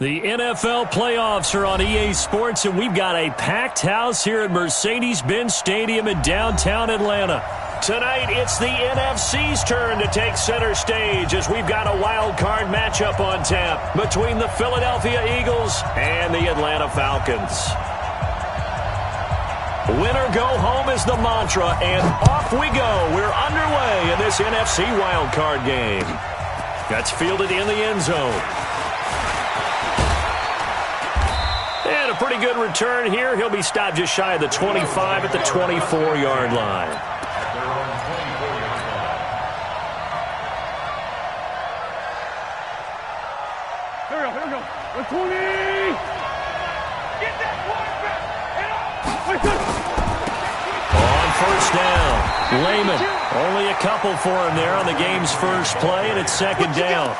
The NFL playoffs are on EA Sports, and we've got a packed house here at Mercedes-Benz Stadium in downtown Atlanta. Tonight, it's the NFC's turn to take center stage as we've got a wild card matchup on tap between the Philadelphia Eagles and the Atlanta Falcons. Win or go home is the mantra, and off we go. We're underway in this NFC wild card game. That's fielded in the end zone. And a pretty good return here. He'll be stopped just shy of the 25 at the 24-yard line. Here we go. The 20! Get that quarterback! On first down, Lehman. Only a couple for him there on the game's first play, and it's second down.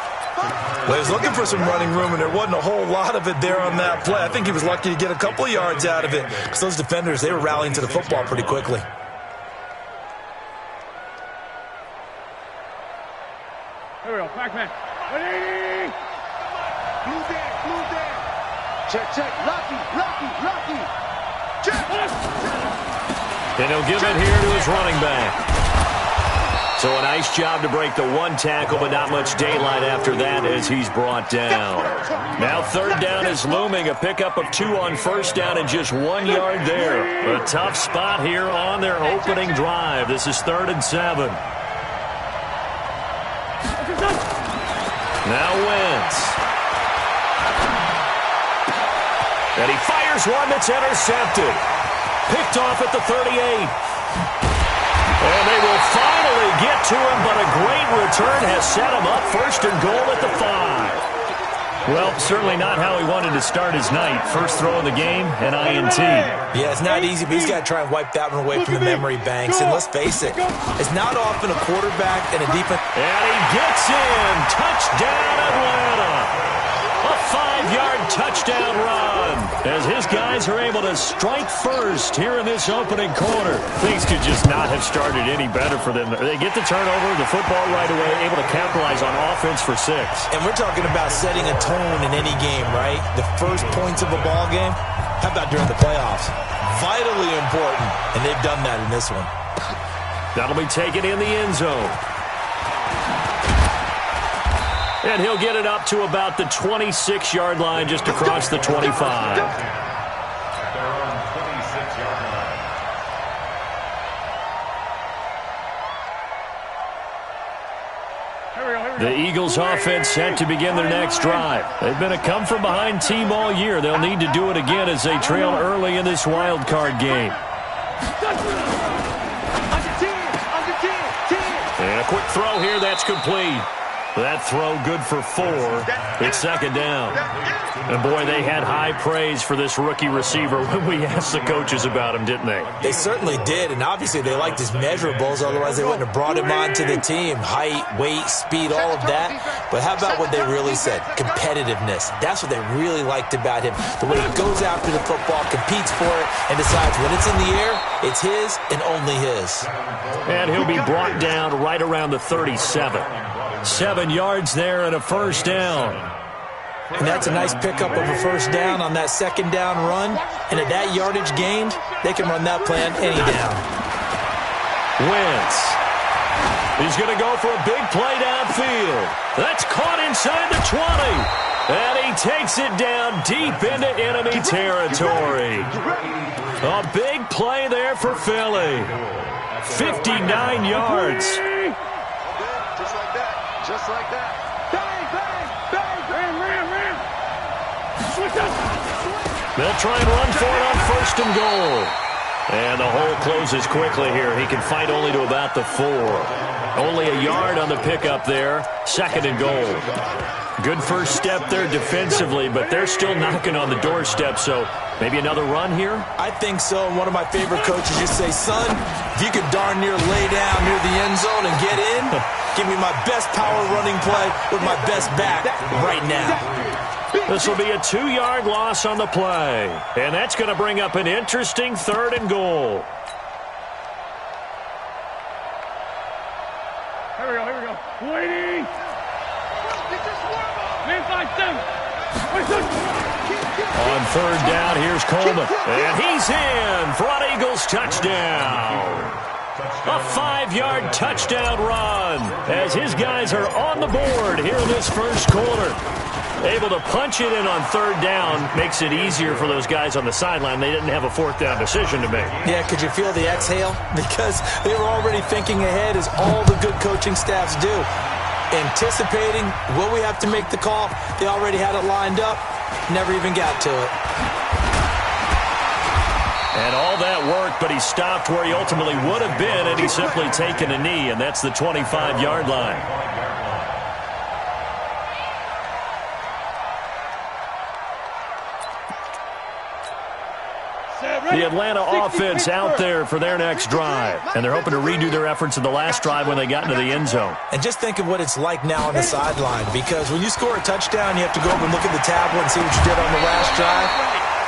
Well, he was looking for some running room, and there wasn't a whole lot of it there on that play. I think he was lucky to get a couple of yards out of it because those defenders, they were rallying to the football pretty quickly. Here we go. Back man. Ready? Blue there. Check. Lucky. Check. And he'll give it here to his running back. So a nice job to break the one tackle, but not much daylight after that as he's brought down. Now third down is looming. A pickup of 2 on first down and just 1 yard there. A tough spot here on their opening drive. This is 3rd and 7. Now Wentz. And he fires one that's intercepted. Picked off at the 38. And they will finally get to him, but a great return has set him up 1st and goal at the 5. Well, certainly not how he wanted to start his night. First throw of the game, an INT. Yeah, it's not easy, but he's got to try and wipe that one away from the memory banks. And let's face it, it's not often a quarterback and a defense. And he gets in. Touchdown, Atlanta. A 5-yard touchdown run as his guys are able to strike first here in this opening quarter. Things could just not have started any better for them. They get the turnover, the football right away, able to capitalize on offense for 6. And we're talking about setting a tone in any game, right? The first points of a ball game. How about during the playoffs? Vitally important, and they've done that in this one. That'll be taken in the end zone. And he'll get it up to about the 26-yard line, just across the 25. The Eagles offense set to begin their next drive. They've been a come-from-behind team all year. They'll need to do it again as they trail early in this wild card game. And a quick throw here, that's complete. That throw good for 4. It's second down. And, boy, they had high praise for this rookie receiver when we asked the coaches about him, didn't they? They certainly did, and obviously they liked his measurables. Otherwise, they wouldn't have brought him onto the team. Height, weight, speed, all of that. But how about what they really said? Competitiveness. That's what they really liked about him. The way he goes after the football, competes for it, and decides when it's in the air, it's his and only his. And he'll be brought down right around the 37. 7 yards there and a first down. And that's a nice pickup of a first down on that second down run. And at that yardage gained, they can run that plan any down. Wentz. He's going to go for a big play downfield. That's caught inside the 20. And he takes it down deep into enemy territory. A big play there for Philly. 59 yards. Just like that. Bang! Ram! They'll try and run for it on 1st and goal. And the hole closes quickly here. He can fight only to about the 4. Only a yard on the pickup there. 2nd and goal. Good first step there defensively, but they're still knocking on the doorstep, so maybe another run here? I think so. One of my favorite coaches used to say, son, if you could darn near lay down near the end zone and get in, give me my best power running play with my best back right now. This will be a 2-yard loss on the play, and that's going to bring up an interesting 3rd and goal. Here we go. Waiting. Man, 5-7. On third down, here's Coleman. And he's in for an Eagles touchdown. A 5-yard touchdown run as his guys are on the board here in this first quarter. Able to punch it in on third down makes it easier for those guys on the sideline. They didn't have a fourth down decision to make. Yeah, could you feel the exhale? Because they were already thinking ahead, as all the good coaching staffs do. Anticipating, will we have to make the call? They already had it lined up. Never even got to it. And all that work, but he stopped where he ultimately would have been, and he's simply taken a knee, and that's the 25-yard line. The Atlanta offense out there for their next drive, and they're hoping to redo their efforts in the last drive when they got into the end zone. And just think of what it's like now on the sideline, because when you score a touchdown, you have to go over and look at the tablet and see what you did on the last drive.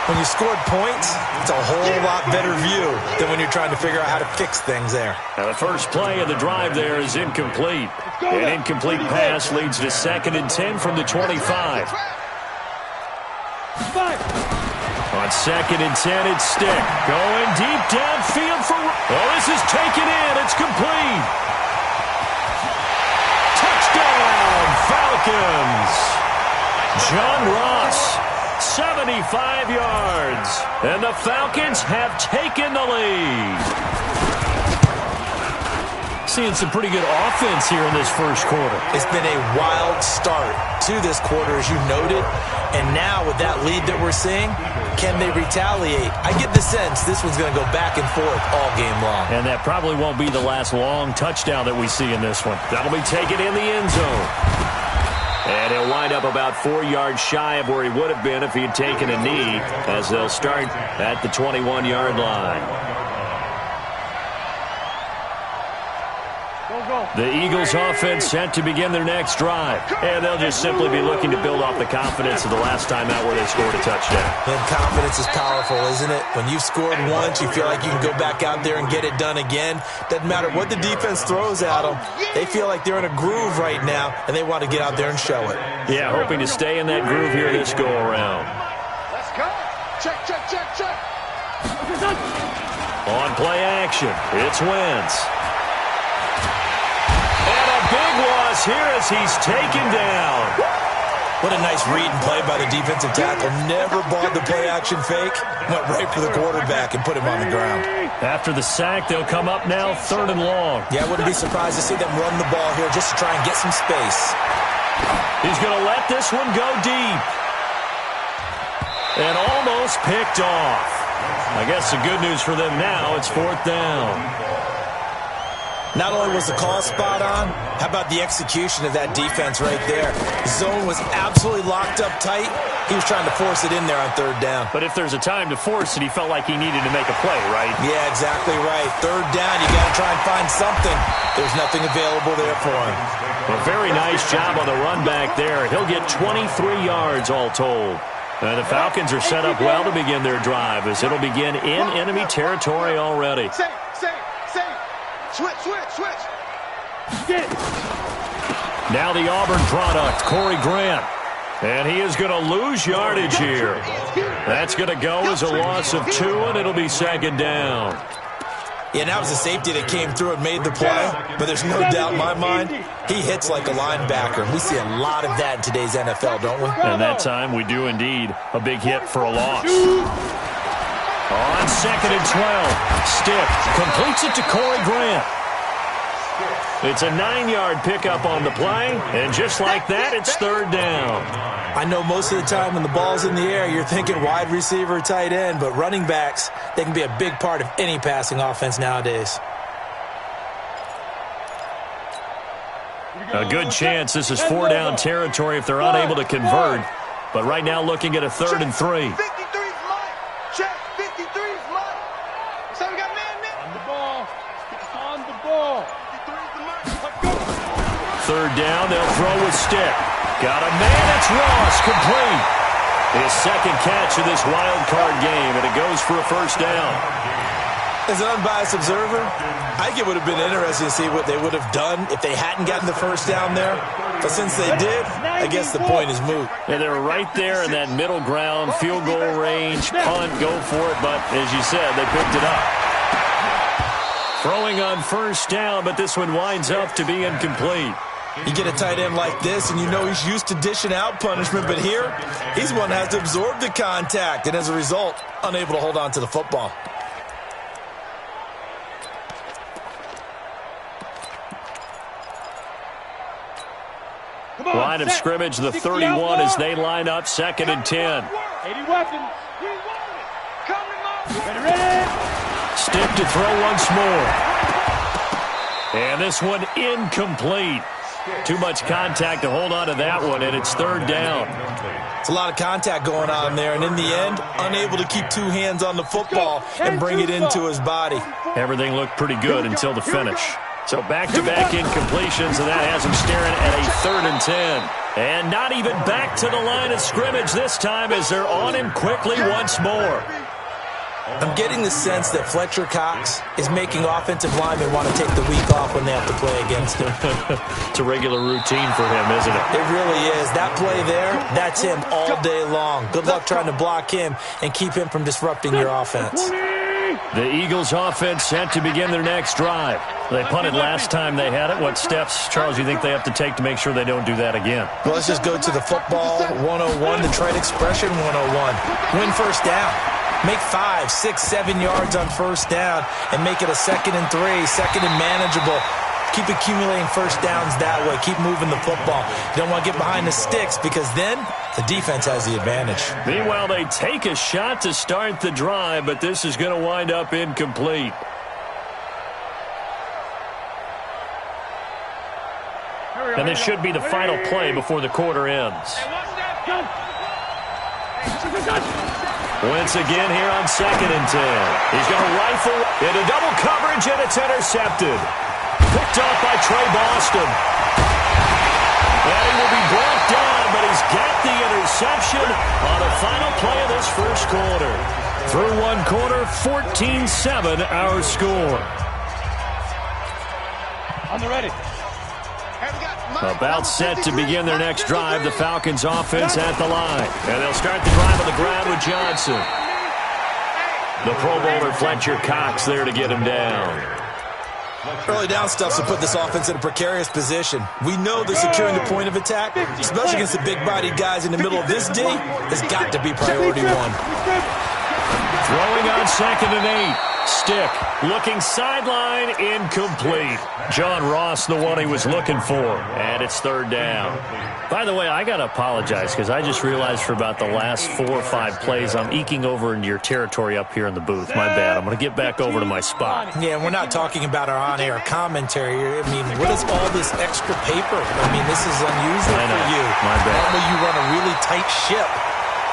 When you scored points, it's a whole lot better view than when you're trying to figure out how to fix things there. Now the first play of the drive there is incomplete. An incomplete pass leads to 2nd and 10 from the 25. On 2nd and 10, it's Stick. Going deep downfield for... Oh, this is taken in. It's complete. Touchdown, Falcons. John Ross, 75 yards. And the Falcons have taken the lead. Seeing some pretty good offense here in this first quarter. It's been a wild start to this quarter, as you noted. And now with that lead that we're seeing, can they retaliate? I get the sense this one's going to go back and forth all game long. And that probably won't be the last long touchdown that we see in this one. That'll be taken in the end zone. And he'll wind up about 4 yards shy of where he would have been if he had taken a knee, as they'll start at the 21-yard line. The Eagles offense set to begin their next drive. And they'll just simply be looking to build off the confidence of the last time out where they scored a touchdown. And confidence is powerful, isn't it? When you've scored once, you feel like you can go back out there and get it done again. Doesn't matter what the defense throws at them. They feel like they're in a groove right now, and they want to get out there and show it. Yeah, hoping to stay in that groove here this go-around. Let's go. Check, check, check, check. On play action, it's Wentz. And a big loss here as he's taken down. What a nice read and play by the defensive tackle. Never bought the play-action fake. Went right for the quarterback and put him on the ground. After the sack, they'll come up now 3rd and long. Yeah, I wouldn't be surprised to see them run the ball here just to try and get some space. He's going to let this one go deep. And almost picked off. I guess the good news for them now, it's 4th down. Not only was the call spot on, how about the execution of that defense right there? Zone was absolutely locked up tight. He was trying to force it in there on 3rd down. But if there's a time to force it, he felt like he needed to make a play, right? Yeah, exactly right. 3rd down, you got to try and find something. There's nothing available there for him. A very nice job on the run back there. He'll get 23 yards all told. And the Falcons are set up well to begin their drive, as it'll begin in enemy territory already. Switch, switch, switch. Now the Auburn product, Corey Grant. And he is going to lose yardage here. That's going to go as a loss of 2, and it'll be 2nd down. Yeah, that was a safety that came through and made the play. But there's no doubt in my mind, he hits like a linebacker. And we see a lot of that in today's NFL, don't we? And that time we do indeed. A big hit for a loss. On 2nd and 12, Stick completes it to Corey Grant. It's a 9-yard pickup on the play, and just like that, it's 3rd down. I know most of the time when the ball's in the air, you're thinking wide receiver, tight end, but running backs, they can be a big part of any passing offense nowadays. A good chance this is 4-down territory if they're unable to convert, but right now looking at a 3rd and 3. Check, 53's mine. So we got man. On the ball. On the ball. 53's the mark. Let's go. 3rd down, they'll throw with Stick. Got a man, it's Ross, complete. His 2nd catch of this wild card game, and it goes for a 1st down. As an unbiased observer, I think it would have been interesting to see what they would have done if they hadn't gotten the first down there. But since they did, I guess the point is moot. Yeah, they were right there in that middle ground, field goal range, punt, go for it. But as you said, they picked it up. Throwing on first down, but this one winds up to be incomplete. You get a tight end like this, and you know he's used to dishing out punishment, but here, he's one that has to absorb the contact, and as a result, unable to hold on to the football. Line of scrimmage, the 31 as they line up, 2nd and 10. 80 weapons. Ready. Stick to throw once more. And this one incomplete. Too much contact to hold on to that one, and it's 3rd down. It's a lot of contact going on there, and in the end, unable to keep 2 hands on the football and bring it into his body. Everything looked pretty good until the finish. So back-to-back incompletions, and that has him staring at a 3rd and 10. And not even back to the line of scrimmage this time as they're on him quickly once more. I'm getting the sense that Fletcher Cox is making offensive linemen want to take the week off when they have to play against him. It's a regular routine for him, isn't it? It really is. That play there, that's him all day long. Good luck trying to block him and keep him from disrupting your offense. The Eagles offense set to begin their next drive. They punted last time they had it. What steps, Charles, you think they have to take to make sure they don't do that again? Well, let's just go to the football 101, the trade expression 101. Win first down. Make 5, 6, 7 yards on first down and make it a 2nd and 3, 2nd and manageable. Keep accumulating first downs that way. Keep moving the football. You don't want to get behind the sticks because then the defense has the advantage. Meanwhile, they take a shot to start the drive, but this is going to wind up incomplete. And this should be the final play before the quarter ends. Wentz again here on 2nd and 10. He's going to rifle into double coverage, and it's intercepted. Picked off by Trey Boston. And he will be brought down, but he's got the interception on the final play of this first quarter. Through one quarter, 14-7 our score. On the ready. About set to begin their next drive, the Falcons offense at the line. And they'll start the drive on the ground with Johnson. The Pro Bowler Fletcher Cox there to get him down. Early down stuff to put this offense in a precarious position. We know that securing the point of attack, especially against the big-bodied guys in the middle of this D, has got to be priority 1. Throwing on 2nd and 8. Stick, looking sideline, incomplete. John Ross, the one he was looking for, and it's 3rd down. By the way, I got to apologize because I just realized for about the last 4 or 5 plays, I'm eking over into your territory up here in the booth. My bad. I'm going to get back over to my spot. Yeah, we're not talking about our on-air commentary. I mean, what is all this extra paper? I mean, this is unusual for you. My bad. Normally you run a really tight ship.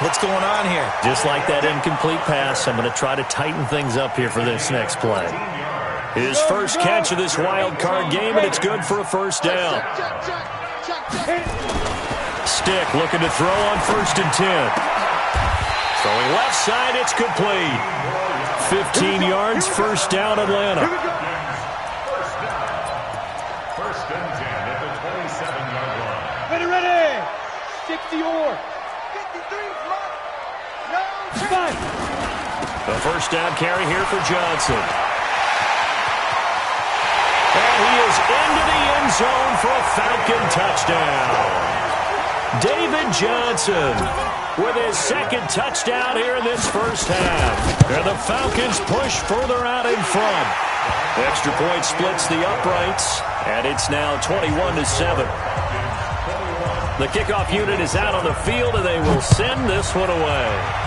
What's going on here? Just like that incomplete pass, I'm going to try to tighten things up here for this next play. His first catch of this wild card game, and it's good for a first down. Stick looking to throw on 1st and 10. Throwing left side, it's complete. 15 yards, first down, Atlanta. First and 10 at the 27-yard line. Ready. 60 or. The first down carry here for Johnson. And he is into the end zone for a Falcon touchdown. David Johnson with his 2nd touchdown here in this first half. And the Falcons push further out in front. Extra point splits the uprights, and it's now 21-7. The kickoff unit is out on the field, and they will send this one away.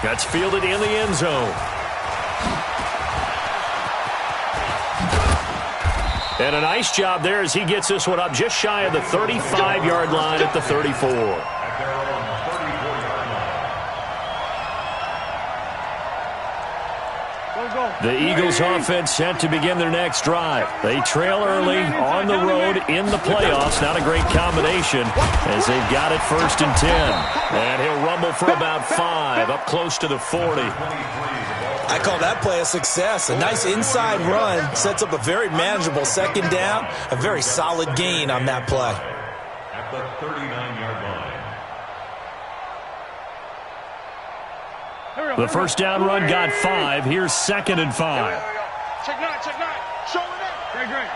That's fielded in the end zone. And a nice job there as he gets this one up just shy of the 35-yard line at the 34. The Eagles offense set to begin their next drive. They trail early on the road in the playoffs. Not a great combination as they've got it 1st and 10. And he'll rumble for about 5 up close to the 40. I call that play a success. A nice inside run sets up a very manageable 2nd down. A very solid gain on that play. At the 39-yard line. The 1st down run got 5. Here's 2nd and 5. Check 9, check 9. Show it up. Great.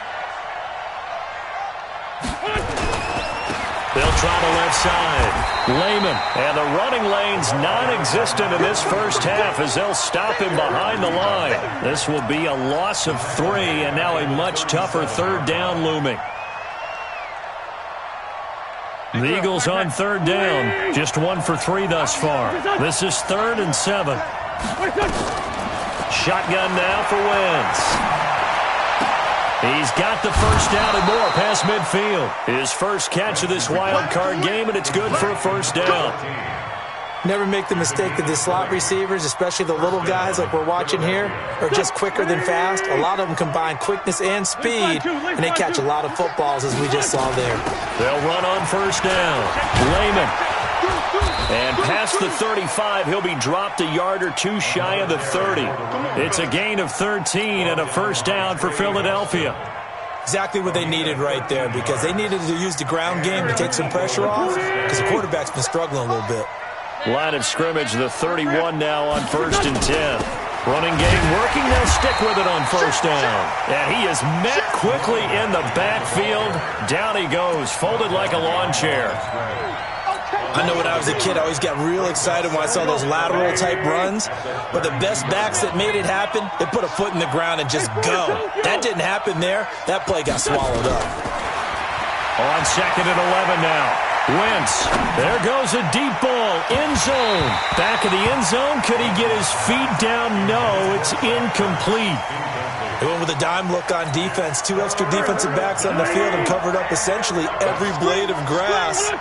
They'll try the left side. Lehman. And the running lane's non-existent in this first half as they'll stop him behind the line. This will be a loss of 3 and now a much tougher 3rd down looming. The Eagles on 3rd down. Just 1 for 3 thus far. This is 3rd and 7. Shotgun now for Wentz. He's got the 1st down and more past midfield. His first catch of this wild card game, and it's good for a 1st down. Never make the mistake that the slot receivers, especially the little guys like we're watching here, are just quicker than fast. A lot of them combine quickness and speed, and they catch a lot of footballs, as we just saw there. They'll run on 1st down. Lehman. And past the 35, he'll be dropped a yard or 2 shy of the 30. It's a gain of 13 and a 1st down for Philadelphia. Exactly what they needed right there, because they needed to use the ground game to take some pressure off, because the quarterback's been struggling a little bit. Line of scrimmage, the 31 now on 1st and 10. Running game working, they'll stick with it on 1st down. And he is met quickly in the backfield. Down he goes, folded like a lawn chair. I know when I was a kid, I always got real excited when I saw those lateral-type runs. But the best backs that made it happen, they put a foot in the ground and just go. That didn't happen there. That play got swallowed up. On 2nd and 11 now. Wentz. There goes a deep ball. End zone. Back of the end zone. Could he get his feet down? No, it's incomplete. They went with a dime look on defense. 2 extra defensive backs on the field and covered up essentially every blade of grass.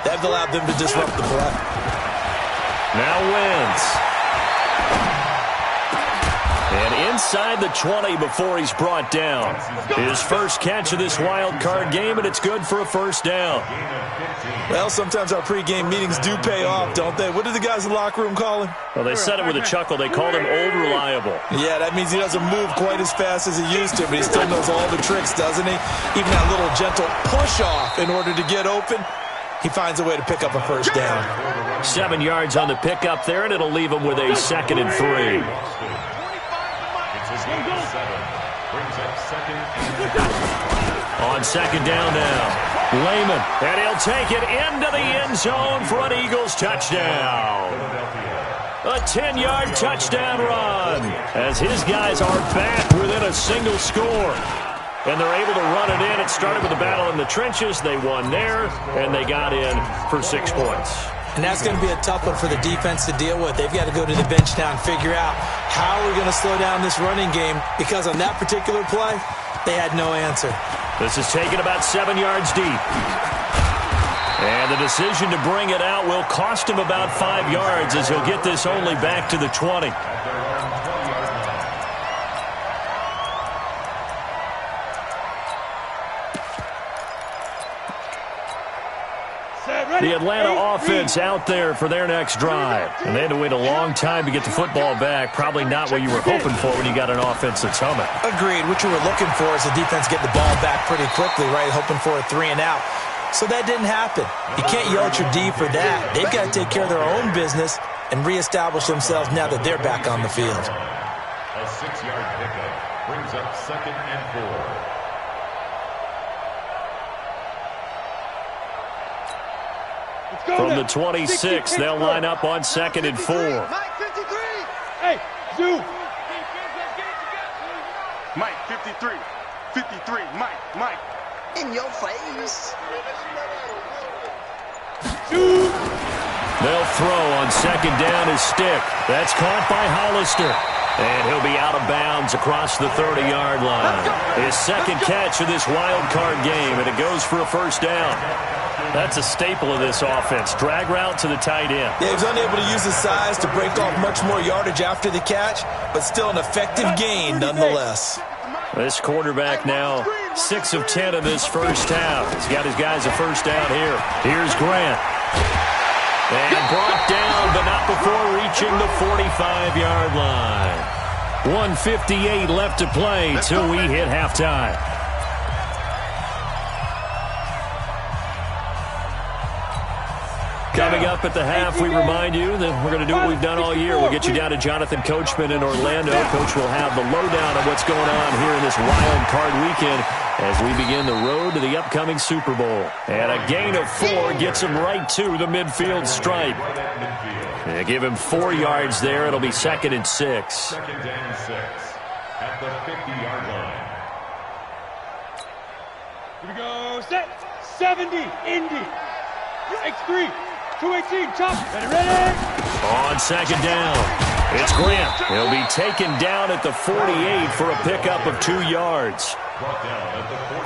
That allowed them to disrupt the play. Now Wentz. And inside the 20 before he's brought down. His first catch of this wild card game, and it's good for a 1st down. Well, sometimes our pregame meetings do pay off, don't they? What do the guys in the locker room call him? Well, they said it with a chuckle. They called him Old Reliable. Yeah, that means he doesn't move quite as fast as he used to, but he still knows all the tricks, doesn't he? Even that little gentle push-off in order to get open. He finds a way to pick up a 1st down. 7 yards on the pickup there, and it'll leave him with a 2nd and 3. On 2nd down now. Lehman, and he'll take it into the end zone for an Eagles touchdown. A 10-yard touchdown run as his guys are back within a single score. And they're able to run it in. It started with a battle in the trenches. They won there, and they got in for 6 points. And that's going to be a tough one for the defense to deal with. They've got to go to the bench now and figure out how we're going to slow down this running game, because on that particular play, they had no answer. This is taken about 7 yards deep. And the decision to bring it out will cost him about 5 yards as he'll get this only back to the 20. The Atlanta offense out there for their next drive. And they had to wait a long time to get the football back. Probably not what you were hoping for when you got an offense that's humming. Agreed. What you were looking for is the defense get the ball back pretty quickly, right? Hoping for a 3 and out. So that didn't happen. You can't yell at your D for that. They've got to take care of their own business and reestablish themselves now that they're back on the field. A 6-yard pickup brings up 2nd and 4. From the 26, they'll line up on 2nd and 4. Mike, 53. Hey, Zoo. Mike, 53. 53. Mike. In your face. They'll throw on second down his stick. That's caught by Hollister. And he'll be out of bounds across the 30-yard line. His second catch of this wild card game, and it goes for a first down. That's a staple of this offense. Drag route to the tight end. Yeah, he was unable to use his size to break off much more yardage after the catch, but still an effective gain nonetheless. This quarterback now 6 of 10 in this first half. He's got his guys a first down here. Here's Grant. And brought down, but not before reaching the 45-yard line. 1:58 left to play till we hit halftime. Coming up at the half, we remind you that we're going to do what we've done all year. We'll get you down to Jonathan Coachman in Orlando. Coach will have the lowdown on what's going on here in this wild card weekend as we begin the road to the upcoming Super Bowl. And a gain of 4 gets him right to the midfield stripe. Yeah, give him 4 yards there. It'll be 2nd and 6. Second down 6 at the 50-yard line. Here we go. Set. 70. Indy. X3. 218. Chop. Ready. On second down, it's Grant. He'll be taken down at the 48 for a pickup of 2 yards.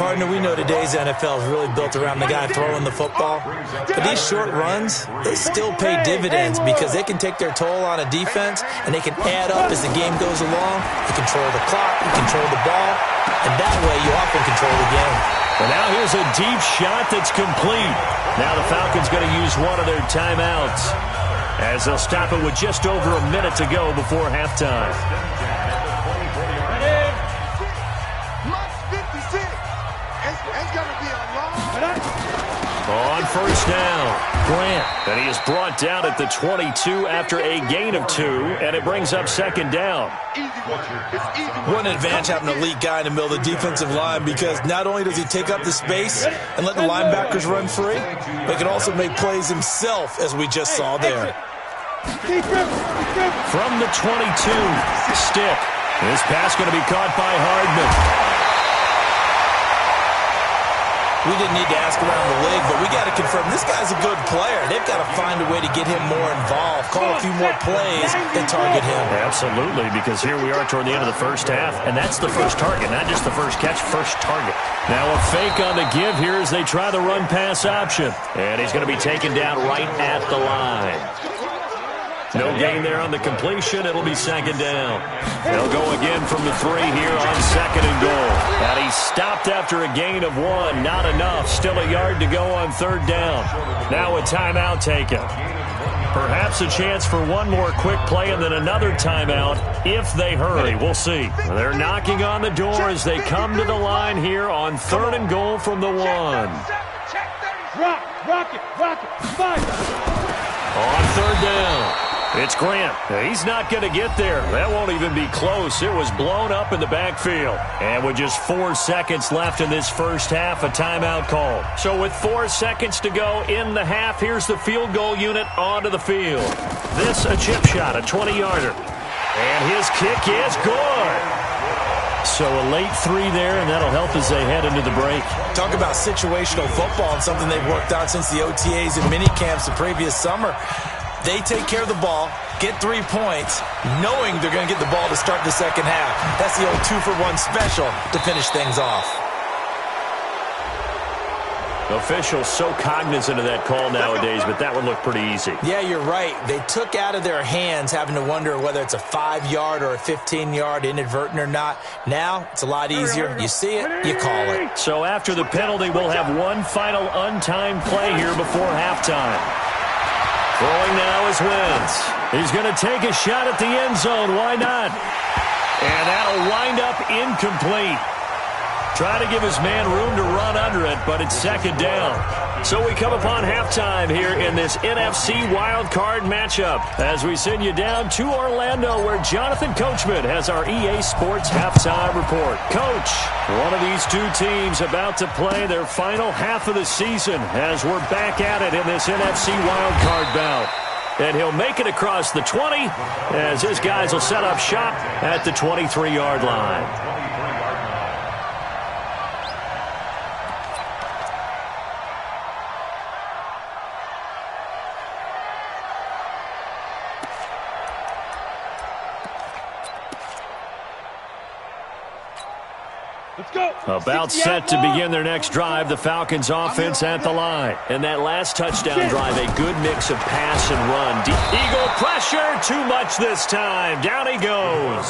Partner, we know today's NFL is really built around the guy throwing the football. But these short runs, they still pay dividends because they can take their toll on a defense, and they can add up as the game goes along. You control the clock, you control the ball, and that way you often control the game. And now here's a deep shot that's complete. Now the Falcons going to use one of their timeouts as they'll stop it with just over a minute to go before halftime. On first down, Grant. And he is brought down at the 22 after a gain of 2, and it brings up second down. What an advantage having an elite guy in the middle of the defensive line, because not only does he take up the space and let the linebackers run free, but he can also make plays himself, as we just saw there. From the 22, stick. This pass going to be caught by Hardman. We didn't need to ask around the league, but we got to confirm this guy's a good player. They've got to find a way to get him more involved, call a few more plays that target him. Absolutely, because here we are toward the end of the first half, and that's the first target, not just the first catch, first target. Now a fake on the give here as they try the run-pass option. And he's going to be taken down right at the line. No gain there on the completion. It'll be second down. They'll go again from the 3 here on second and goal. And he stopped after a gain of 1. Not enough. Still a yard to go on third down. Now a timeout taken. Perhaps a chance for one more quick play and then another timeout if they hurry. We'll see. They're knocking on the door as they come to the line here on third and goal from the 1. Rock it. 5. On third down. It's Grant. He's not going to get there. That won't even be close. It was blown up in the backfield. And with just 4 seconds left in this first half, a timeout call. So with 4 seconds to go in the half, here's the field goal unit onto the field. This a chip shot, a 20-yarder. And his kick is good. So a late 3 there, and that'll help as they head into the break. Talk about situational football and something they've worked out since the OTAs and mini camps the previous summer. They take care of the ball, get 3 points, knowing they're going to get the ball to start the second half. That's the old 2-for-1 special to finish things off. Officials so cognizant of that call nowadays, but that one looked pretty easy. Yeah, you're right. They took out of their hands having to wonder whether it's a 5-yard or a 15-yard inadvertent or not. Now, it's a lot easier. You see it, you call it. So after the penalty, we'll have one final untimed play here before halftime. Throwing now is Wentz. He's going to take a shot at the end zone. Why not? And that'll wind up incomplete. Trying to give his man room to run under it, but it's second down. So we come upon halftime here in this NFC wildcard matchup as we send you down to Orlando where Jonathan Coachman has our EA Sports halftime report. Coach, one of these two teams about to play their final half of the season as we're back at it in this NFC wildcard bout. And he'll make it across the 20 as his guys will set up shop at the 23-yard line. Let's go. About set to begin their next drive, the Falcons offense at the line. And that last touchdown drive, a good mix of pass and run. Eagle pressure, too much this time. Down he goes.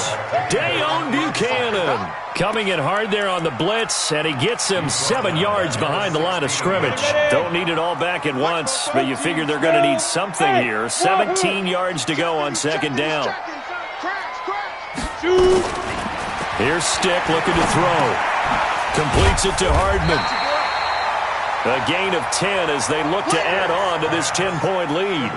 Dayon Buchanan coming in hard there on the blitz, and he gets him 7 yards behind the line of scrimmage. Don't need it all back at once, but you figure they're going to need something here. 17 yards to go on second down. Here's Stick looking to throw. Completes it to Hardman. A gain of 10 as they look to add on to this 10-point lead.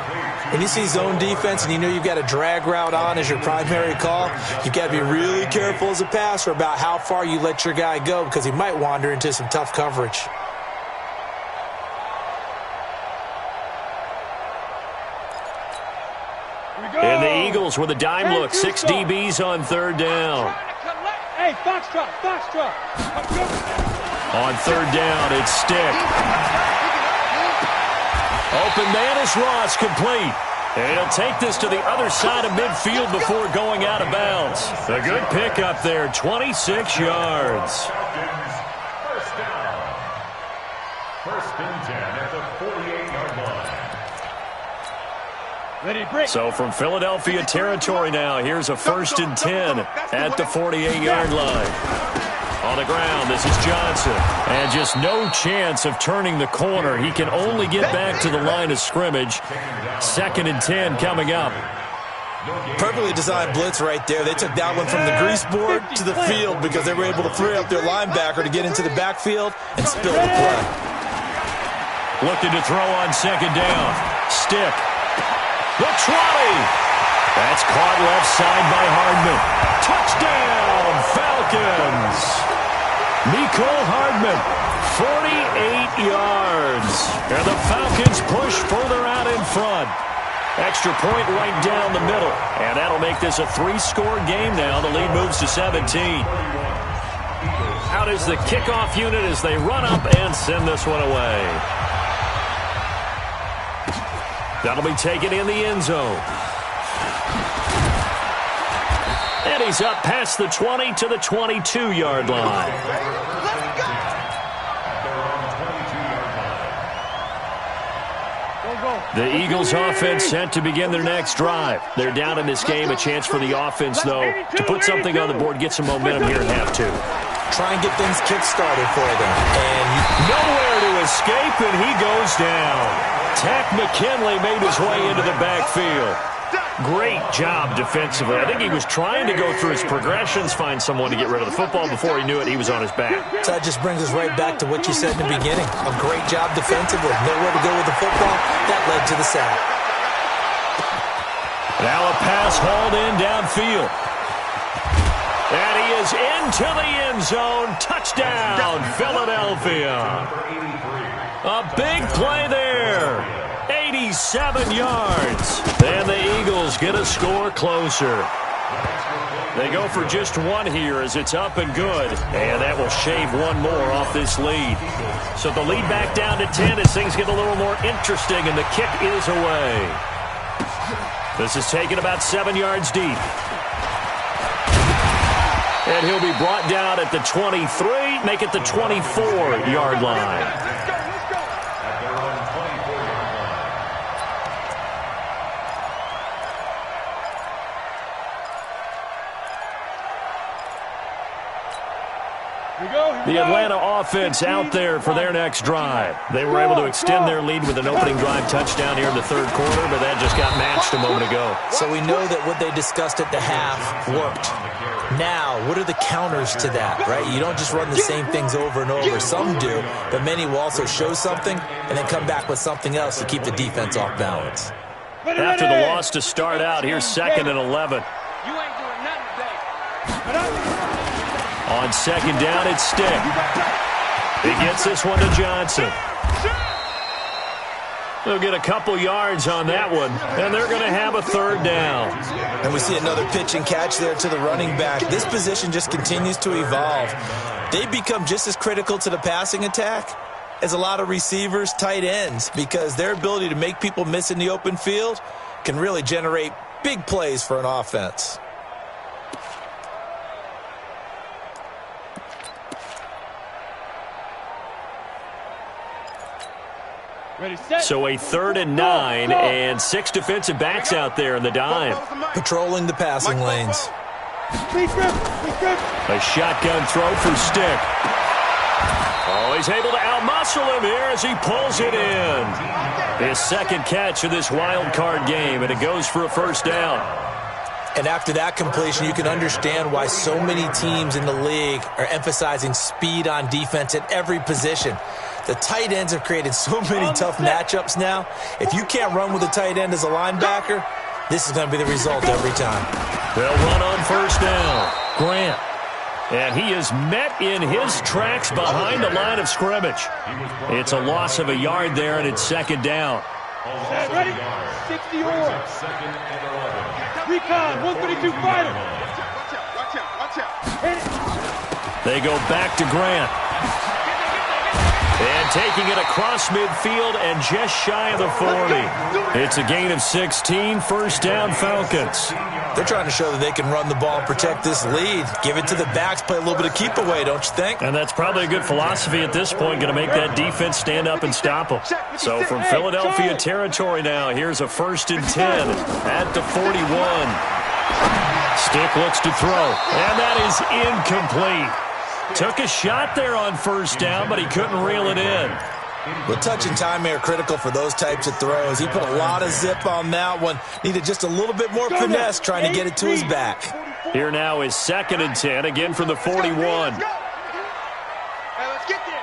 When you see zone defense and you know you've got a drag route on as your primary call, you've got to be really careful as a passer about how far you let your guy go because he might wander into some tough coverage. And the Eagles with a dime look. 6 DBs on third down. Hey, Foxtrot. On third down, it's Stick. Open man is Ross, complete. And he'll take this to the other side of midfield before going out of bounds. A good pickup there, 26 yards. First down. First and 10 at the 48-yard line. Ready, break. So from Philadelphia territory now, here's a first and 10 at the 48-yard line. On the ground, this is Johnson. And just no chance of turning the corner. He can only get back to the line of scrimmage. Second and 10 coming up. Perfectly designed blitz right there. They took that one from the grease board to the field because they were able to free up their linebacker to get into the backfield and spill the play. Looking to throw on second down. Stick. The 20. That's caught left side by Hardman. Touchdown, Falcons. Nicole Hardman, 48 yards. And the Falcons push further out in front. Extra point right down the middle. And that'll make this a 3-score game now. The lead moves to 17. Out is the kickoff unit as they run up and send this one away. That'll be taken in the end zone. And he's up past the 20 to the 22-yard line. The Eagles offense set to begin their next drive. They're down in this game. A chance for the offense, though, to put something on the board, get some momentum here at half two. Try and get things kick-started for them. And nowhere to escape, and he goes down. Tack McKinley made his way into the backfield. Great job defensively. I think he was trying to go through his progressions, find someone to get rid of the football. Before he knew it, he was on his back. So that just brings us right back to what you said in the beginning. A great job defensively. Nowhere to go with the football. That led to the sack. Now a pass hauled in downfield. And he is into the end zone. Touchdown, Philadelphia. A big play there. 87 yards. And the Eagles get a score closer. They go for just one here as it's up and good. And that will shave one more off this lead. So the lead back down to 10 as things get a little more interesting, and the kick is away. This is taken about 7 yards deep. And he'll be brought down at the 23, make it the 24-yard line. The Atlanta offense out there for their next drive. They were able to extend their lead with an opening drive touchdown here in the third quarter, but that just got matched a moment ago. So we know that what they discussed at the half worked. Now, what are the counters to that, right? You don't just run the same things over and over. Some do, but many will also show something and then come back with something else to keep the defense off balance. After the loss to start out, here's 2nd and 11. You ain't doing nothing today. On second down, it's Stick. He gets this one to Johnson. They'll get a couple yards on that one, and they're going to have a third down. And we see another pitch and catch there to the running back. This position just continues to evolve. They become just as critical to the passing attack as a lot of receivers, tight ends, because their ability to make people miss in the open field can really generate big plays for an offense. So a 3rd and 9 and 6 defensive backs out there in the dime. Patrolling the passing lanes. A shotgun throw for Stick. Oh, he's able to outmuscle him here as he pulls it in. His 2nd catch of this wild card game, and it goes for a 1st down. And after that completion, you can understand why so many teams in the league are emphasizing speed on defense at every position. The tight ends have created so many tough matchups now. If you can't run with a tight end as a linebacker, this is going to be the result every time. They'll run on 1st down. Grant. And he is met in his tracks behind the line of scrimmage. It's a loss of a yard there, and it's 2nd down. Ready? 60 or. Recon, 132 fighter. Watch out. They go back to Grant. And taking it across midfield and just shy of the 40. It's a gain of 16, 1st down Falcons. They're trying to show that they can run the ball and protect this lead. Give it to the backs, play a little bit of keep away, don't you think? And that's probably a good philosophy at this point, going to make that defense stand up and stop them. So from Philadelphia territory now, here's a 1st and 10 at the 41. Stick looks to throw, and that is incomplete. Took a shot there on 1st down, but he couldn't reel it in. The touch and time are critical for those types of throws. He put a lot of zip on that one. Needed just a little bit more finesse trying to get it to his back. Here now is 2nd and 10, again from the 41. Hey, let's get there.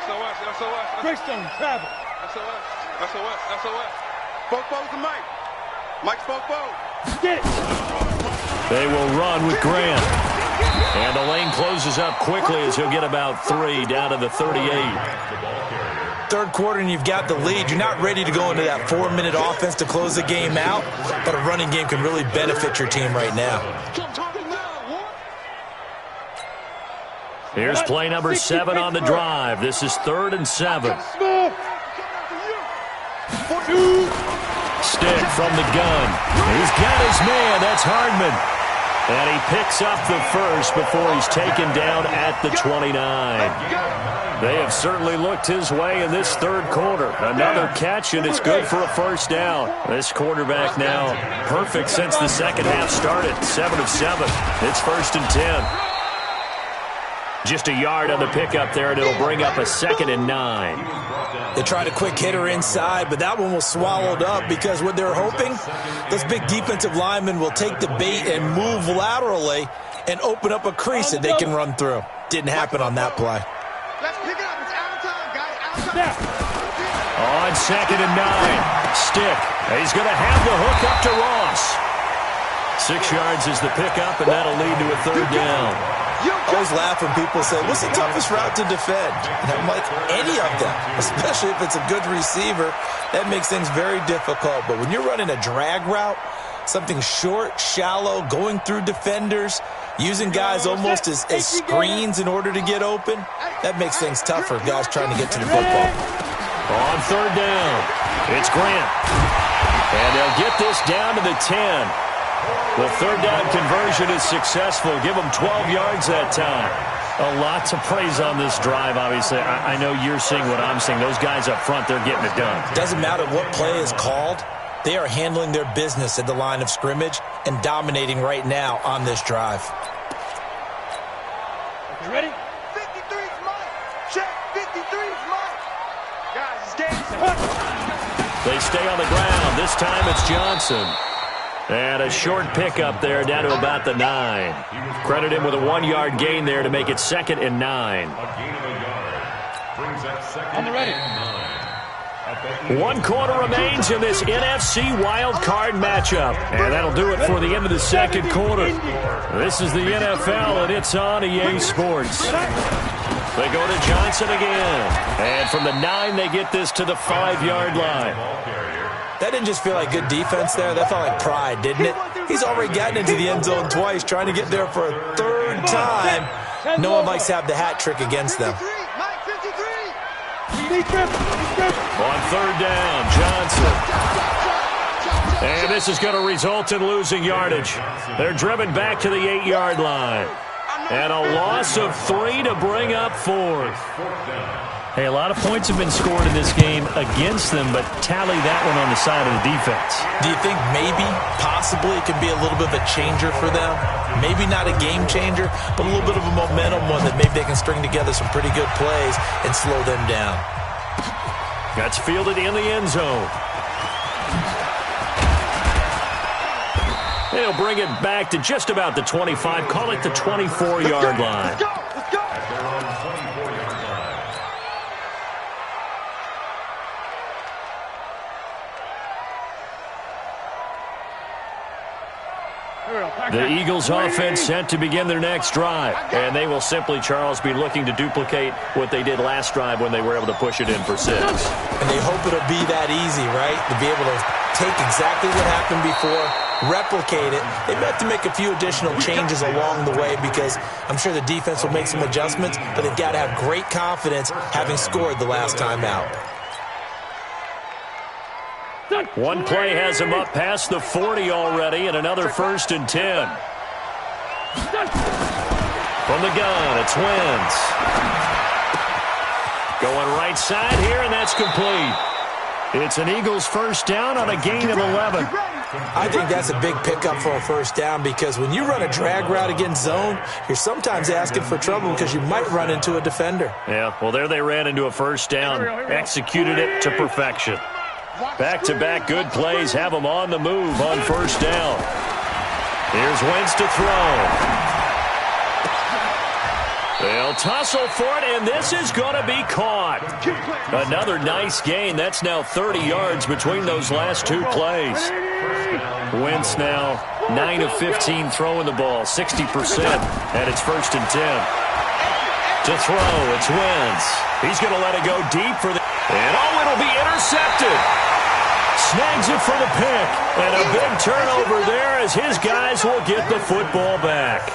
SOS. Greystone, travel. SOS. Fofo's the mic. Mike's Fofo. Get it. They will run with Grant. And the lane closes up quickly as he'll get about 3 down to the 38. 3rd quarter and you've got the lead. You're not ready to go into that 4-minute offense to close the game out, but a running game can really benefit your team right now. Here's play number 7 on the drive. This is 3rd and 7. Stick from the gun. He's got his man. That's Hardman. And he picks up the 1st before he's taken down at the 29. They have certainly looked his way in this 3rd quarter. Another catch, and it's good for a 1st down. This quarterback now perfect since the 2nd half started. 7 of 7. It's 1st and 10. Just a yard on the pickup there, and it'll bring up a 2nd and 9. They tried a quick hitter inside, but that one was swallowed up because what they're hoping, those big defensive linemen will take the bait and move laterally and open up a crease that they can run through. Didn't happen on that play. Let's pick it up. It's out of time, guys. Out of time. On 2nd and 9. Stick. He's going to have the hook up to Ross. 6 yards is the pickup, and that'll lead to a 3rd down. I always laugh when people say, what's the toughest route to defend? And I'm like, any of them, especially if it's a good receiver. That makes things very difficult. But when you're running a drag route, something short, shallow, going through defenders, using guys almost as screens in order to get open, that makes things tough for guys trying to get to the football. On 3rd down, it's Grant. And they'll get this down to the 10. The 3rd down conversion is successful. Give them 12 yards that time. A lot to praise on this drive, obviously. I know you're seeing what I'm seeing. Those guys up front, they're getting it done. Doesn't matter what play is called. They are handling their business at the line of scrimmage and dominating right now on this drive. You ready? 53's Mike. Check. 53's Mike. Guys, it's game. They stay on the ground. This time it's Johnson. And a short pickup there down to about the 9. Credit him with a 1-yard gain there to make it 2nd and 9. On the ready. 1 quarter remains in this NFC WildCard matchup. And that'll do it for the end of the 2nd quarter. This is the NFL, and it's on EA Sports. They go to Johnson again. And from the 9, they get this to the 5-yard line. That didn't just feel like good defense there. That felt like pride, didn't it? He's already gotten into the end zone twice, trying to get there for a 3rd time. No one likes to have the hat trick against them. On 3rd down, Johnson. And this is going to result in losing yardage. They're driven back to the 8-yard line. And a loss of 3 to bring up 4th. Hey, a lot of points have been scored in this game against them, but tally that one on the side of the defense. Do you think maybe, possibly, it can be a little bit of a changer for them? Maybe not a game changer, but a little bit of a momentum one that maybe they can string together some pretty good plays and slow them down. That's fielded in the end zone. They'll bring it back to just about the 25. Call it the 24-yard line. Let's go. Let's go. At their own 24-yard line. The Eagles offense set to begin their next drive. And they will simply, Charles, be looking to duplicate what they did last drive when they were able to push it in for 6. And they hope it'll be that easy, right? To be able to take exactly what happened before, replicate it. They may have to make a few additional changes along the way because I'm sure the defense will make some adjustments, but they've got to have great confidence having scored the last time out. One play has him up past the 40 already, and another 1st and 10. From the gun, it's Wentz. Going right side here, and that's complete. It's an Eagles first down on a gain of 11. I think that's a big pickup for a first down because when you run a drag route against zone, you're sometimes asking for trouble because you might run into a defender. Yeah, well, there they ran into a first down. Executed it to perfection. Back-to-back good plays have them on the move on first down. Here's Wentz to throw. They'll tussle for it, and this is going to be caught. Another nice gain. That's now 30 yards between those last 2 plays. Wentz now 9 of 15 throwing the ball, 60%, and it's 1st and 10. To throw, it's Wentz. He's going to let it go deep for the... And it'll be intercepted. Snags it for the pick. And a big turnover there as his guys will get the football back.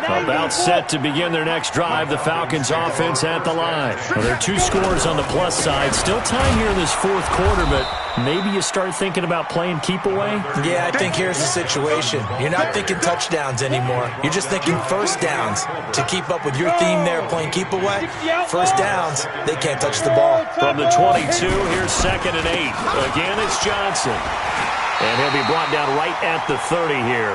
About set to begin their next drive. The Falcons offense at the line. Well, there are 2 scores on the plus side. Still time here in this 4th quarter, but maybe you start thinking about playing keep away? Yeah, I think here's the situation. You're not thinking touchdowns anymore. You're just thinking first downs. To keep up with your theme there, playing keep away, first downs, they can't touch the ball. From the 22, here's 2nd and 8. Again, it's Johnson. And he'll be brought down right at the 30 here.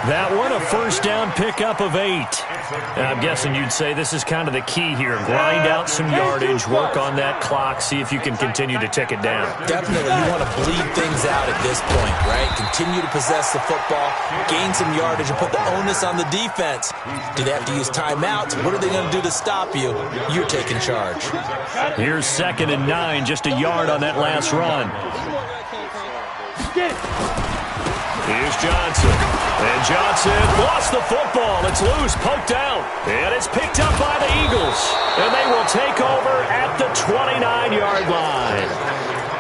That one, a first down pickup of 8. And I'm guessing you'd say this is kind of the key here. Grind out some yardage, work on that clock, see if you can continue to tick it down. Definitely, you want to bleed things out at this point, right? Continue to possess the football, gain some yardage, and put the onus on the defense. Do they have to use timeouts? What are they going to do to stop you? You're taking charge. Here's 2nd and 9, just a yard on that last run. Here's Johnson. And Johnson lost the football. It's loose, poked out. And it's picked up by the Eagles. And they will take over at the 29-yard line.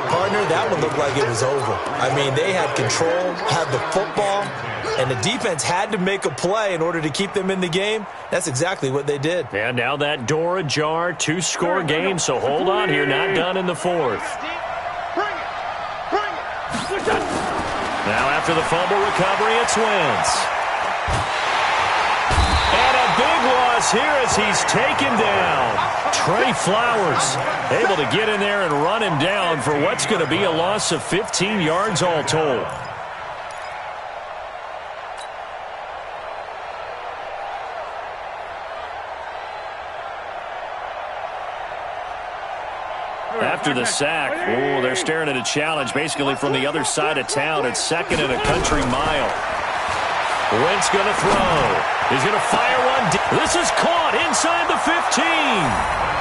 Partner, that one looked like it was over. I mean, they had control, had the football, and the defense had to make a play in order to keep them in the game. That's exactly what they did. And now that door ajar, 2-score game, so hold on here, not done in the 4th. Now after the fumble recovery, it's Wentz. And a big loss here as he's taken down. Trey Flowers able to get in there and run him down for what's going to be a loss of 15 yards all told. After the sack, they're staring at a challenge basically from the other side of town. It's 2nd and a country mile. Wentz going to throw. He's going to fire one deep. This is caught inside the 15.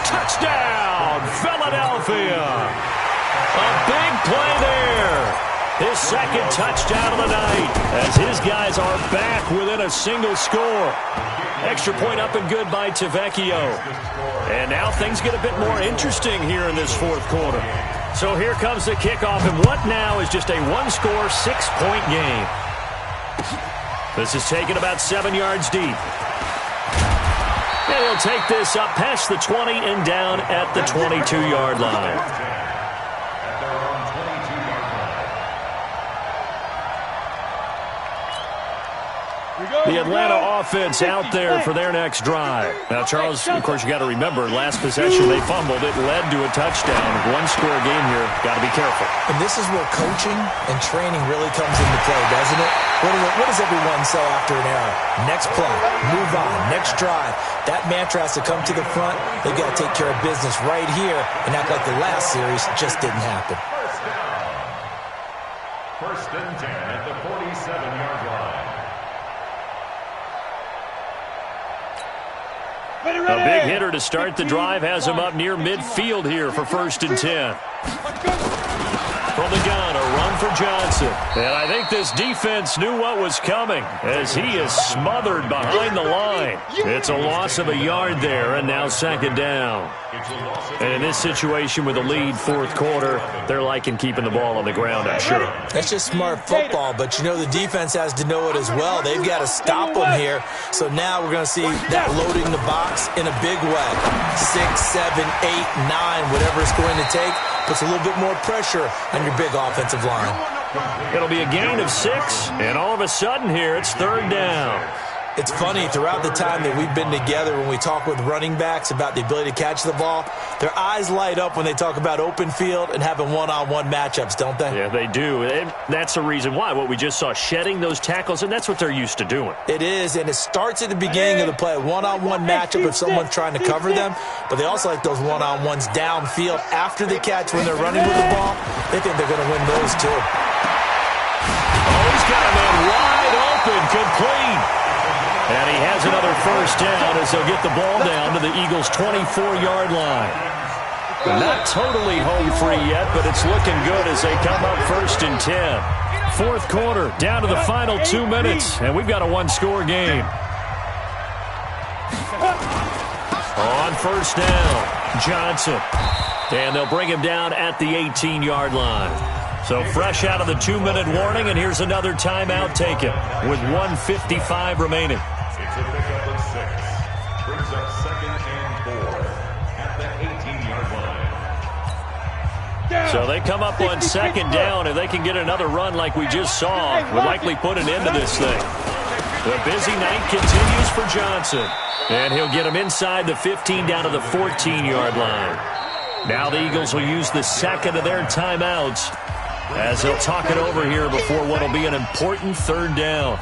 Touchdown, Philadelphia. A big play there. His 2nd touchdown of the night as his guys are back within a single score. Extra point up and good by Tavecchio. And now things get a bit more interesting here in this 4th quarter. So here comes the kickoff, and what now is just a 1-score, 6-point game. This is taken about 7 yards deep. And he'll take this up past the 20 and down at the 22-yard line. The Atlanta offense out there for their next drive. Now, Charles, of course, you got to remember, last possession they fumbled. It led to a touchdown. One-score game here. Got to be careful. And this is where coaching and training really comes into play, doesn't it? What does everyone say after an error? Next play, move on, next drive. That mantra has to come to the front. They've got to take care of business right here and act like the last series just didn't happen. First and 10 at the 47-yard line. A big hitter to start the drive has him up near midfield here for first and 10. From the gun, a run for Johnson. And I think this defense knew what was coming as he is smothered behind the line. It's a loss of a yard there, and now second down. And in this situation with a lead fourth quarter, they're liking keeping the ball on the ground, I'm sure. That's just smart football, but you know the defense has to know it as well. They've got to stop them here. So now we're going to see that loading the box in a big way. 6, 7, 8, 9, whatever it's going to take, puts a little bit more pressure on your big offensive line. It'll be a gain of 6, and all of a sudden here it's third down. It's funny, throughout the time that we've been together, when we talk with running backs about the ability to catch the ball, their eyes light up when they talk about open field and having one-on-one matchups, don't they? Yeah, they do. And that's the reason why. What we just saw, shedding those tackles, and that's what they're used to doing. It is, and it starts at the beginning of the play, one-on-one matchup if someone's trying to cover them, but they also like those one-on-ones downfield after the catch when they're running with the ball. They think they're going to win those too. Oh, he's got a man wide open, complete. And he has another first down as they'll get the ball down to the Eagles' 24-yard line. Not totally home free yet, but it's looking good as they come up first and 10. Fourth quarter, down to the final 2 minutes, and we've got a one-score game. On first down, Johnson. And they'll bring him down at the 18-yard line. So fresh out of the 2-minute warning, and here's another timeout taken with 1:55 remaining. It's a pickup of 6. Brings up second and 4 at the 18-yard line. So they come up on second down, and they can get another run like we just saw. Would likely put an end to this thing. The busy night continues for Johnson. And he'll get him inside the 15 down to the 14-yard line. Now the Eagles will use the second of their timeouts as they'll talk it over here before what will be an important third down.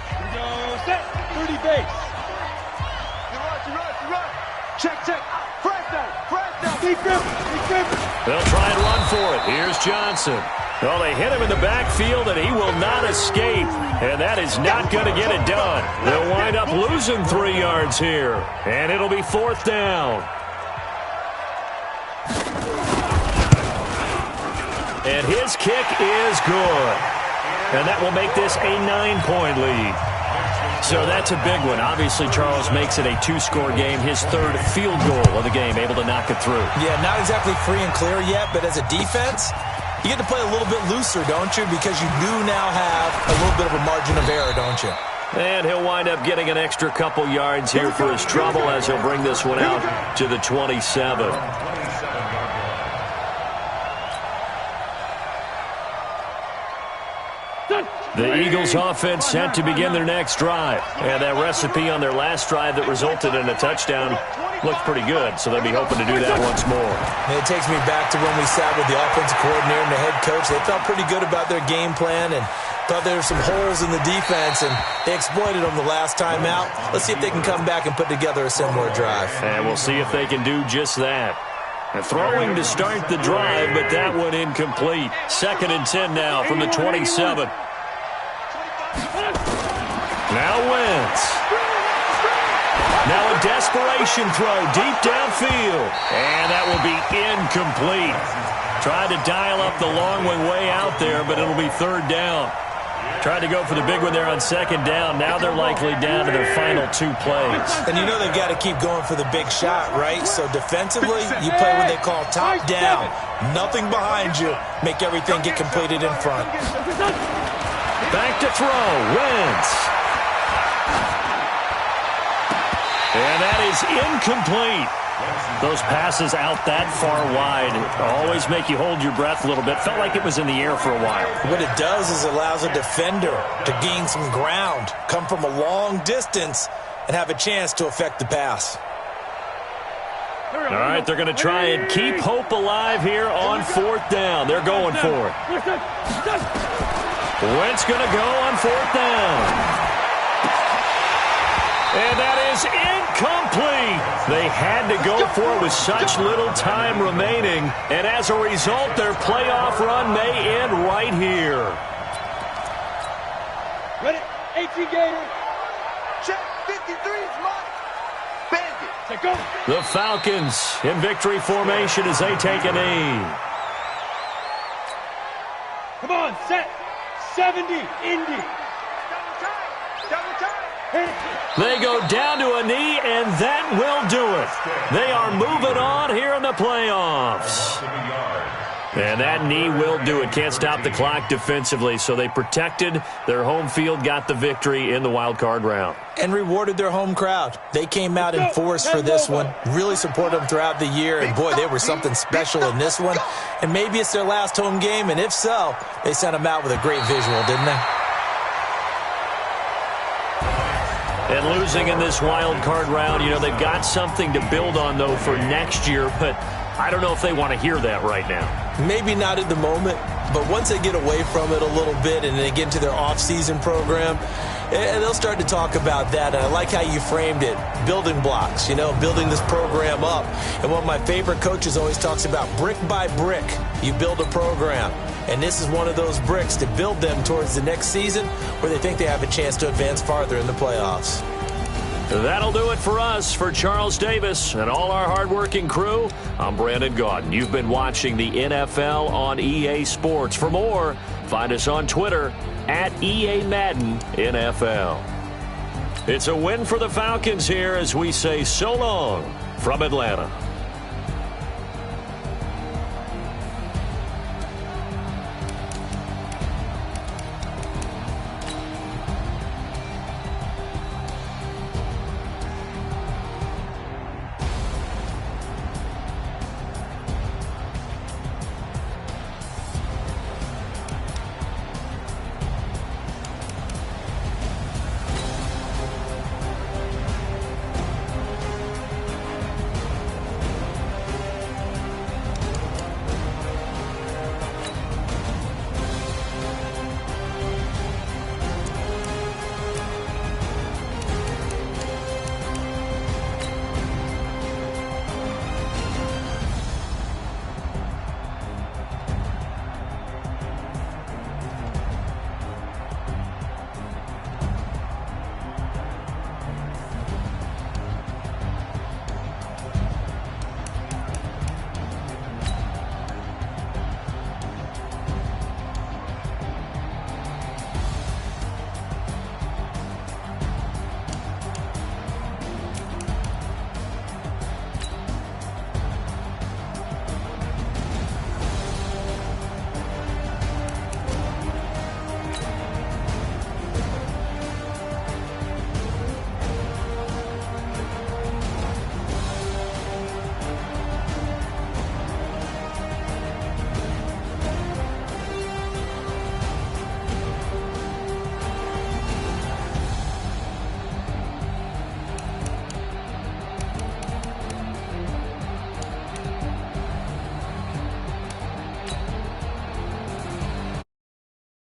Here we go, set, 30 base. You run. Check. Fresh down. Keep gripping. They'll try and run for it. Here's Johnson. Well, they hit him in the backfield, and he will not escape. And that is not going to get it done. They'll wind up losing 3 yards here. And it'll be fourth down. And his kick is good. And that will make this a 9-point lead. So that's a big one. Obviously, Charles makes it a 2-score game. His third field goal of the game, able to knock it through. Yeah, not exactly free and clear yet, but as a defense, you get to play a little bit looser, don't you? Because you do now have a little bit of a margin of error, don't you? And he'll wind up getting an extra couple yards here for his trouble as he'll bring this one out to the 27. The Eagles offense set to begin their next drive. And that recipe on their last drive that resulted in a touchdown looked pretty good, so they'll be hoping to do that once more. And it takes me back to when we sat with the offensive coordinator and the head coach. They felt pretty good about their game plan and thought there were some holes in the defense, and they exploited them the last time out. Let's see if they can come back and put together a similar drive. And we'll see if they can do just that. And throwing to start the drive, but that one incomplete. Second and 10 now from the 27. Now Wentz. Now a desperation throw deep downfield. And that will be incomplete. Tried to dial up the long one way out there, but it'll be third down. Tried to go for the big one there on second down. Now they're likely down to their final 2 plays. And you know they've got to keep going for the big shot, right? So defensively, you play what they call top down. Nothing behind you. Make everything get completed in front. Back to throw. Wentz. And that is incomplete. Those passes out that far wide always make you hold your breath a little bit. Felt like it was in the air for a while. What it does is allows a defender to gain some ground, come from a long distance, and have a chance to affect the pass. All right, they're going to try and keep hope alive here on 4th down. They're going for it. Wentz going to go on 4th down. And that is incomplete. They had to go for it with such little time remaining. And as a result, their playoff run may end right here. Ready? 18 Gator. Check. 53 is mine. Bandit. Take go. The Falcons in victory formation as they take a knee. Come on, set. 70. Indy. Double time. Double time. They go down to a knee, and that will do it. They are moving on here in the playoffs. And that knee will do it. Can't stop the clock defensively, so they protected their home field, got the victory in the wild card round. And rewarded their home crowd. They came out in force for this one, really supported them throughout the year, and boy, they were something special in this one. And maybe it's their last home game, and if so, they sent them out with a great visual, didn't they? And losing in this wild card round, you know, they've got something to build on, though, for next year. But I don't know if they want to hear that right now. Maybe not at the moment, but once they get away from it a little bit and they get into their off-season program, they'll start to talk about that. And I like how you framed it, building blocks, you know, building this program up. And one of my favorite coaches always talks about brick by brick, you build a program. And this is one of those bricks to build them towards the next season where they think they have a chance to advance farther in the playoffs. That'll do it for us. For Charles Davis and all our hardworking crew, I'm Brandon Gaudin. You've been watching the NFL on EA Sports. For more, find us on Twitter at EA Madden NFL. It's a win for the Falcons here as we say so long from Atlanta.